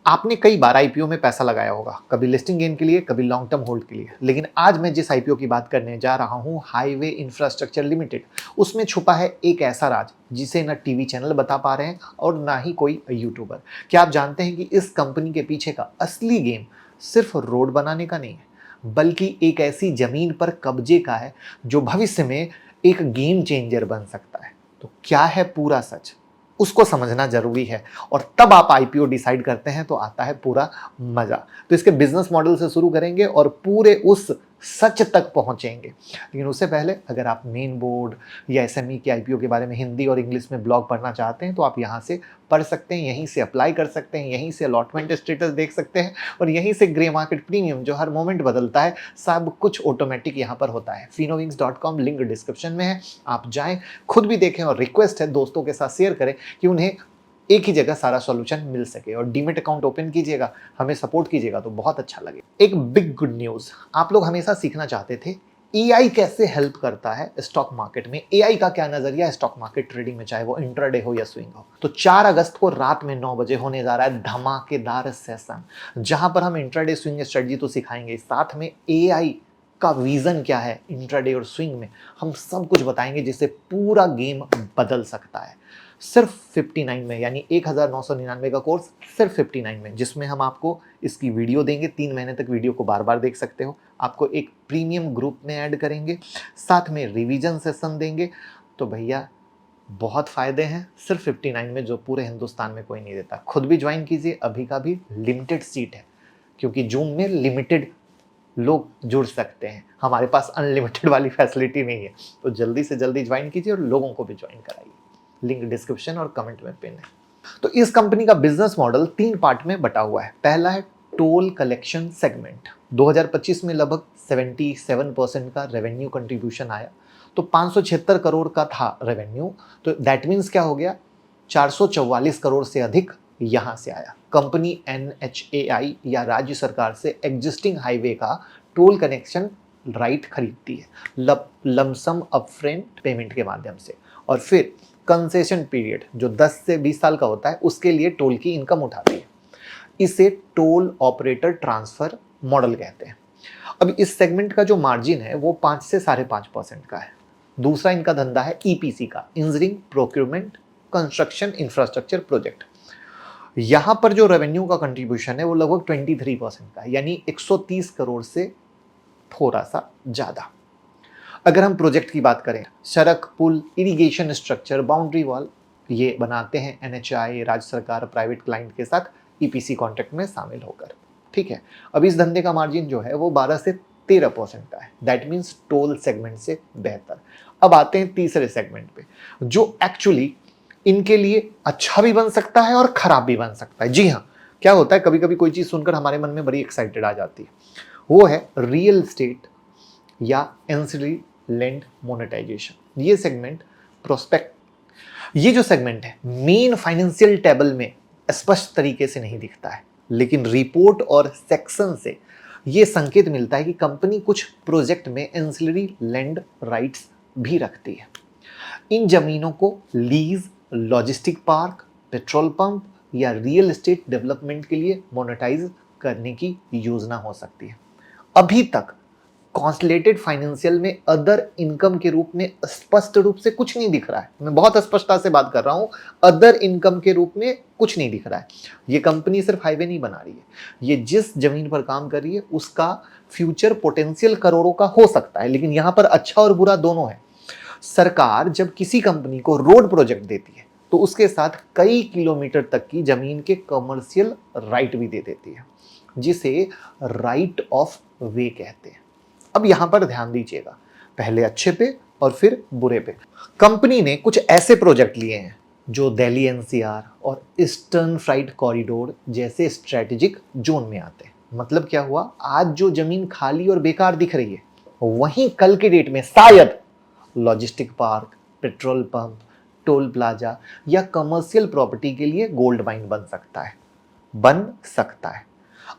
आपने कई बार आईपीओ में पैसा लगाया होगा, कभी लिस्टिंग गेन के लिए, कभी लॉन्ग टर्म होल्ड के लिए। लेकिन आज मैं जिस आईपीओ की बात करने जा रहा हूं, हाईवे इंफ्रास्ट्रक्चर लिमिटेड, उसमें छुपा है एक ऐसा राज जिसे न टीवी चैनल बता पा रहे हैं और ना ही कोई यूट्यूबर। क्या आप जानते हैं कि इस कंपनी के पीछे का असली गेम सिर्फ रोड बनाने का नहीं है, बल्कि एक ऐसी जमीन पर कब्जे का है जो भविष्य में एक गेम चेंजर बन सकता है। तो क्या है पूरा सच, उसको समझना जरूरी है और तब आप आईपीओ डिसाइड करते हैं तो आता है पूरा मजा। तो इसके बिजनेस मॉडल से शुरू करेंगे और पूरे उस सच तक पहुंचेंगे। लेकिन उससे पहले अगर आप मेन बोर्ड या एसएमई के आईपीओ के बारे में हिंदी और इंग्लिश में ब्लॉग पढ़ना चाहते हैं तो आप यहाँ से पढ़ सकते हैं, यहीं से अप्लाई कर सकते हैं, यहीं से अलॉटमेंट स्टेटस देख सकते हैं और यहीं से ग्रे मार्केट प्रीमियम जो हर मोमेंट बदलता है, सब कुछ ऑटोमेटिक यहाँ पर होता है। finovings.com लिंक डिस्क्रिप्शन में है, आप जाएं, खुद भी देखें और रिक्वेस्ट है दोस्तों के साथ शेयर करें कि उन्हें एक ही जगह सारा सॉल्यूशन मिल सके। और डीमेट अकाउंट ओपन कीजिएगा, हमें सपोर्ट कीजिएगा तो बहुत अच्छा लगे। एक बिग गुड न्यूज, आप लोग हमेशा सीखना चाहते थे एआई कैसे हेल्प करता है स्टॉक मार्केट में, एआई का क्या नजरिया है स्टॉक मार्केट ट्रेडिंग में, चाहे वो इंट्राडे हो या स्विंग हो। तो 4 अगस्त को रात में 9 बजे होने जा रहा है धमाकेदार सेशन, जहां पर हम इंट्राडे स्विंग स्ट्रेटजी तो सिखाएंगे, साथ में एआई का विजन क्या है इंट्राडे और स्विंग में, हम सब कुछ बताएंगे जिससे पूरा गेम बदल सकता है। सिर्फ 59 में, यानी 1999 का कोर्स सिर्फ 59 में, जिसमें हम आपको इसकी वीडियो देंगे, 3 महीने तक वीडियो को बार बार देख सकते हो, आपको एक प्रीमियम ग्रुप में ऐड करेंगे, साथ में रिवीजन सेशन देंगे। तो भैया बहुत फायदे हैं सिर्फ 59 में, जो पूरे हिंदुस्तान में कोई नहीं देता। खुद भी ज्वाइन कीजिए, अभी का भी लिमिटेड सीट है, क्योंकि जूम में लिमिटेड लोग जुड़ सकते हैं, हमारे पास अनलिमिटेड वाली फैसिलिटी नहीं है। तो जल्दी से जल्दी ज्वाइन कीजिए और लोगों को भी ज्वाइन कराइए, लिंक डिस्क्रिप्शन और कमेंट में पिन है। तो इस कंपनी का बिजनेस मॉडल 3 पार्ट में बटा हुआ है। पहला है टोल कलेक्शन सेगमेंट, 2025 में लगभग 77% का रेवेन्यू कंट्रीब्यूशन आया, तो 576 करोड़ का था रेवेन्यू। तो दैट मीन्स क्या हो गया, 444 करोड़ से अधिक यहां से आया। कंपनी एनएचएआई या राज्य सरकार से एग्जिस्टिंग हाईवे का टोल कनेक्शन राइट खरीदती है लमसम अपफ्रंट पेमेंट के माध्यम से, और फिर कंसेशन पीरियड जो 10 से 20 साल का होता है उसके लिए टोल की इनकम उठाती है। इसे टोल ऑपरेटर ट्रांसफर मॉडल कहते हैं। अब इस सेगमेंट का जो मार्जिन है वो 5 से 5.5% का है। दूसरा इनका धंधा है ईपीसी का, engineering procurement construction infrastructure project. यहां पर जो रेवेन्यू का कंट्रीब्यूशन है वो लगभग 23% का है, यानी 130 करोड़ से थोड़ा सा ज्यादा। अगर हम प्रोजेक्ट की बात करें, सड़क, पुल, इरिगेशन स्ट्रक्चर, बाउंड्री वॉल, ये बनाते हैं एनएचआई, राज्य सरकार, प्राइवेट क्लाइंट के साथ ईपीसी कॉन्ट्रैक्ट में शामिल होकर। ठीक है, अब इस धंधे का मार्जिन जो है वो 12 से 13% का है, दैट मीन्स टोल सेगमेंट से बेहतर। अब आते हैं तीसरे सेगमेंट पे, जो एक्चुअली इनके लिए अच्छा भी बन सकता है और खराब भी बन सकता है। जी हाँ, क्या होता है, कभी कभी कोई चीज सुनकर हमारे मन में बड़ी एक्साइटेड आ जाती है, वो है रियल एस्टेट या एंसिलरी लैंड मोनेटाइजेशन। ये सेगमेंट प्रोस्पेक्ट, ये जो सेगमेंट है मेन फाइनेंशियल टेबल में स्पष्ट तरीके से नहीं दिखता है, लेकिन रिपोर्ट और सेक्शन से ये संकेत मिलता है कि कंपनी कुछ प्रोजेक्ट में एंसिलरी लैंड राइट्स भी रखती है। इन जमीनों को lease, logistic park, petrol pump या रियल एस्टेट डेवलपमेंट के लिए मोनेटाइज करने की योजना हो सकती है। अभी तक कॉन्सलेटेड फाइनेंशियल में अदर इनकम के रूप में स्पष्ट रूप से कुछ नहीं दिख रहा है। मैं बहुत स्पष्टता से बात कर रहा हूं, अदर इनकम के रूप में कुछ नहीं दिख रहा है। ये कंपनी सिर्फ हाईवे नहीं बना रही है, ये जिस जमीन पर काम कर रही है उसका फ्यूचर पोटेंशियल करोड़ों का हो सकता है। लेकिन यहां पर अच्छा और बुरा दोनों है। सरकार जब किसी कंपनी को रोड प्रोजेक्ट देती है तो उसके साथ कई किलोमीटर तक की जमीन के कमर्शियल राइट भी दे देती है, जिसे राइट ऑफ वे कहते हैं। अब यहां पर ध्यान दीजिएगा, पहले अच्छे पे और फिर बुरे पे। कंपनी ने कुछ ऐसे प्रोजेक्ट लिए हैं जो दिल्ली एनसीआर और ईस्टर्न फ्राइट कॉरिडोर जैसे स्ट्रेटेजिक जोन में आते हैं। मतलब क्या हुआ, आज जो जमीन खाली और बेकार दिख रही है वहीं कल के डेट में शायद logistic park, petrol pump, toll plaza या कमर्शियल प्रॉपर्टी के लिए गोल्ड माइन बन सकता है, बन सकता है।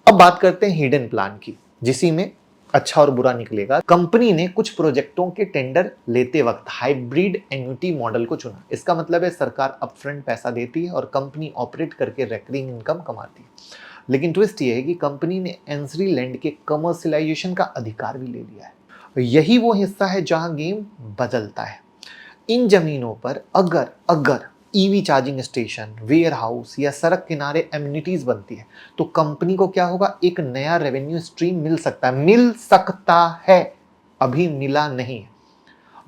अब बात करते हैं हिडन प्लान की, जिसी में अच्छा और बुरा निकलेगा। कंपनी ने कुछ प्रोजेक्टों के टेंडर लेते वक्त हाइब्रिड एन्युटी मॉडल को चुना। इसका मतलब है सरकार अपफ्रंट पैसा देती है और कंपनी ऑपरेट करके रिकरिंग इनकम कमाती है। लेकिन ट्विस्ट ये है कि कंपनी ने एंसरी लैंड के कमर्शियलाइजेशन का अधिकार भी ले लिया है। यही वो हिस्सा है जहां गेम बदलता है। इन जमीनों पर अगर अगर EV charging station, warehouse या सड़क किनारे एम्यूनिटीज बनती है तो कंपनी को क्या होगा, एक नया रेवेन्यू स्ट्रीम मिल सकता है, अभी मिला नहीं है,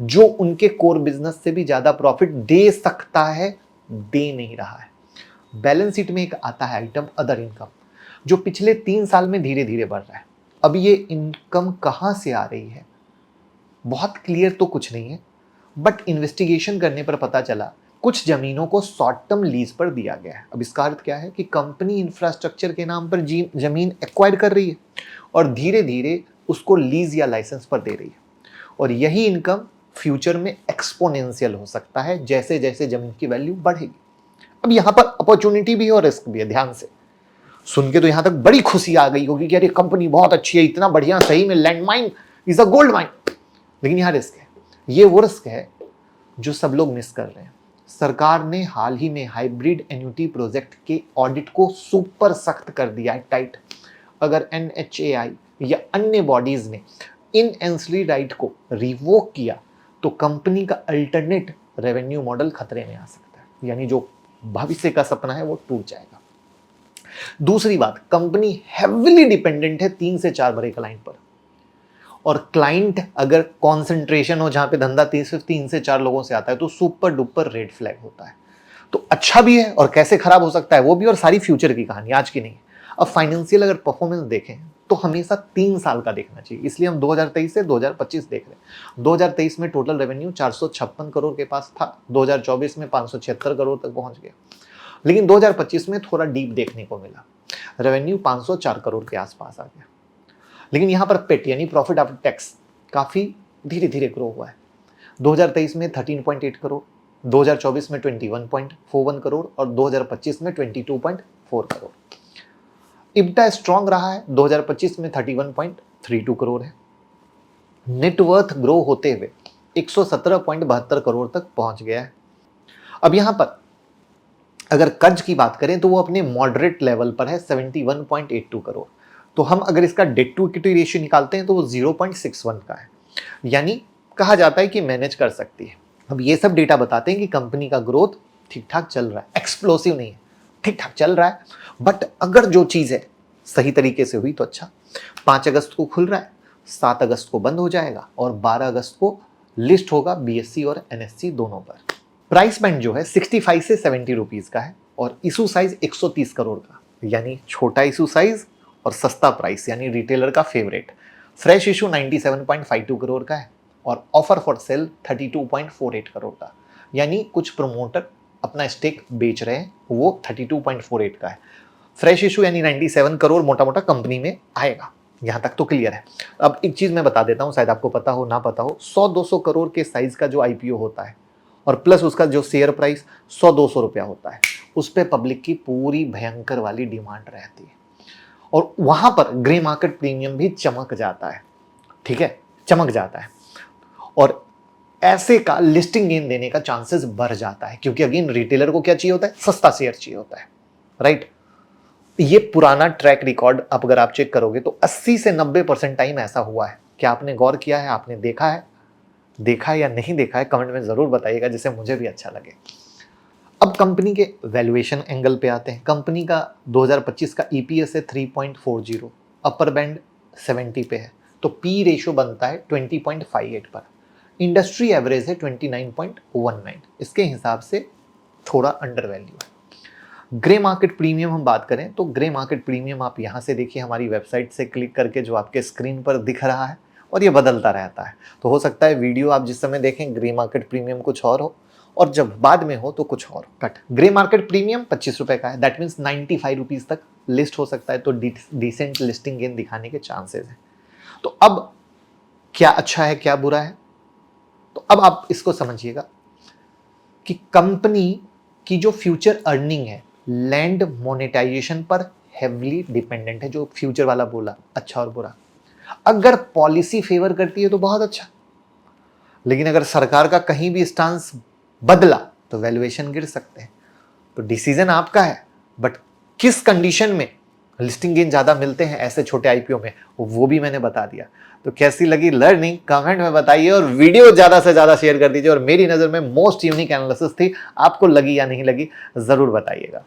जो उनके कोर बिजनेस से भी ज्यादा प्रॉफिट दे सकता है, दे नहीं रहा है। बैलेंस शीट में एक आता है आइटम अदर इनकम, जो पिछले 3 साल में धीरे धीरे बढ़ रहा है। अब ये इनकम कहां से आ रही है, बहुत क्लियर तो कुछ नहीं है, बट इन्वेस्टिगेशन करने पर पता चला कुछ जमीनों को शॉर्ट टर्म लीज पर दिया गया है। अब इसका अर्थ क्या है कि कंपनी इंफ्रास्ट्रक्चर के नाम पर जमीन एक्वायर कर रही है और धीरे धीरे उसको लीज या लाइसेंस पर दे रही है, और यही इनकम फ्यूचर में एक्सपोनेंशियल हो सकता है जैसे जैसे जमीन की वैल्यू बढ़ेगी। अब यहां पर अपॉर्चुनिटी भी है और रिस्क भी है। ध्यान से सुन के तो यहां तक बड़ी खुशी आ गई होगी कि अरे कंपनी बहुत अच्छी है, इतना बढ़िया, सही में land mine is a gold mine. लेकिन यहां रिस्क है। ये वो रिस्क है जो सब लोग मिस कर रहे हैं। सरकार ने हाल ही में हाइब्रिड एन्युटी प्रोजेक्ट के ऑडिट को सुपर सख्त कर दिया है, टाइट। अगर NHAI या अन्य बॉडीज ने इन एंसिलरी राइट को रिवोक किया तो कंपनी का अल्टरनेट रेवेन्यू मॉडल खतरे में आ सकता है, यानी जो भविष्य का सपना है वो टूट जाएगा। दूसरी बात, कंपनी हेविली डिपेंडेंट है 3 से 4 बड़े क्लाइंट पर, और क्लाइंट अगर कॉन्सेंट्रेशन हो जहां पे धंधा 3 से 4 लोगों से आता है तो सुपर डुपर रेड फ्लैग होता है। तो अच्छा भी है और कैसे खराब हो सकता है वो भी, और सारी फ्यूचर की कहानी, आज की नहीं। अब फाइनेंशियल अगर परफॉर्मेंस देखें तो हमेशा 3 साल का देखना चाहिए, इसलिए हम 2023 से 2025 देख रहे हैं। 2023 में टोटल रेवेन्यू 456 करोड़ के पास था, 2024 में 576 करोड़ तक पहुंच गया। लेकिन 2025 में थोड़ा डीप देखने को मिला, रेवेन्यू 504 करोड़ के आसपास आ गया। लेकिन यहां पर पेट यानी प्रॉफिट आफ्टर टैक्स काफी धीरे धीरे ग्रो हुआ है। 2023 में 13.8 करोड़, 2024 में 21.41 करोड़ और 2025 में 22.4 करोड़। इब्टा स्ट्रॉन्ग रहा है, 2025 में 31.32 करोड़ है। नेटवर्थ ग्रो होते हुए 117.72 करोड़ तक पहुंच गया है। अब यहां पर अगर कर्ज की बात करें तो वो अपने मॉडरेट लेवल पर है, 71.82 करोड़। तो हम अगर इसका डेट टू इक्विटी रेशियो निकालते हैं तो वो 0.61 का है, यानी कहा जाता है कि मैनेज कर सकती है। अब ये सब डेटा बताते हैं कि कंपनी का ग्रोथ ठीक ठाक चल रहा है, एक्सप्लोसिव नहीं है, ठीक ठाक चल रहा है। बट अगर जो चीज़ है सही तरीके से हुई तो अच्छा। 5 अगस्त को खुल रहा है, 7 अगस्त को बंद हो जाएगा और 12 अगस्त को लिस्ट होगा BSE और NSE दोनों पर। प्राइस बैंड जो है 65 से 70 रुपीज़ का है और इशू साइज 130 करोड़ का, यानी छोटा इशू साइज और सस्ता प्राइस, यानी रिटेलर का फेवरेट। फ्रेश इशू 97.52 करोड़ का है और ऑफर फॉर सेल 32.48 करोड़ का, यानी कुछ प्रमोटर अपना स्टेक बेच रहे हैं, वो 32.48 का है। फ्रेश इशू यानी 97 करोड़ मोटा मोटा कंपनी में आएगा, यहाँ तक तो क्लियर है। अब एक चीज़ मैं बता देता हूँ, शायद आपको पता हो ना पता हो, 100-200 करोड़ के साइज का जो IPO होता है और प्लस उसका जो शेयर प्राइस 100-200 रुपया होता है, उस पर पब्लिक की पूरी भयंकर वाली डिमांड रहती है और वहां पर ग्रे मार्केट प्रीमियम भी चमक जाता है। ठीक है, चमक जाता है और ऐसे का लिस्टिंग गेन देने का चांसेस बढ़ जाता है, क्योंकि अगेन रिटेलर को क्या चाहिए होता है, सस्ता शेयर चाहिए होता है, राइट। ये पुराना ट्रैक रिकॉर्ड अब अगर आप चेक करोगे तो 80 से 90% टाइम ऐसा हुआ है। क्या आपने गौर किया है, आपने देखा है या नहीं देखा है, कमेंट में जरूर बताइएगा, जिससे मुझे भी अच्छा लगे। अब कंपनी के वैल्यूएशन एंगल पे आते हैं। कंपनी का 2025 का EPS है 3.40, अपर बैंड 70 पे है, तो P रेशियो बनता है 20.58 पर। इंडस्ट्री एवरेज है 29.19, इसके हिसाब से थोड़ा अंडर वैल्यू है। ग्रे मार्केट प्रीमियम हम बात करें तो ग्रे मार्केट प्रीमियम आप यहाँ से देखिए, हमारी वेबसाइट से क्लिक करके जो आपके स्क्रीन पर दिख रहा है, और ये बदलता रहता है। तो हो सकता है वीडियो आप जिस समय देखें ग्रे मार्केट प्रीमियम कुछ और हो और जब बाद में हो तो कुछ और। कट ग्रे मार्केट प्रीमियम 25 रुपए का है, दैट मीन्स 95 रुपीज़ तक लिस्ट हो सकता है, तो डिसेंट लिस्टिंग गेन दिखाने के चांसेस हैं। तो अब क्या अच्छा है क्या बुरा है, तो अब आप इसको समझिएगा कि कंपनी की जो फ्यूचर अर्निंग है लैंड मोनेटाइजेशन पर हेवली डिपेंडेंट है, जो फ्यूचर वाला बोला, अच्छा और बुरा। अगर पॉलिसी फेवर करती है तो बहुत अच्छा, लेकिन अगर सरकार का कहीं भी स्टांस बदला तो वैल्यूएशन गिर सकते हैं। तो डिसीजन आपका है, बट किस कंडीशन में लिस्टिंग गेन ज़्यादा मिलते हैं ऐसे छोटे आईपीओ में, वो भी मैंने बता दिया। तो कैसी लगी लर्निंग कमेंट में बताइए और वीडियो ज़्यादा से ज़्यादा शेयर कर दीजिए। और मेरी नज़र में मोस्ट यूनिक एनालिसिस थी, आपको लगी या नहीं लगी ज़रूर बताइएगा।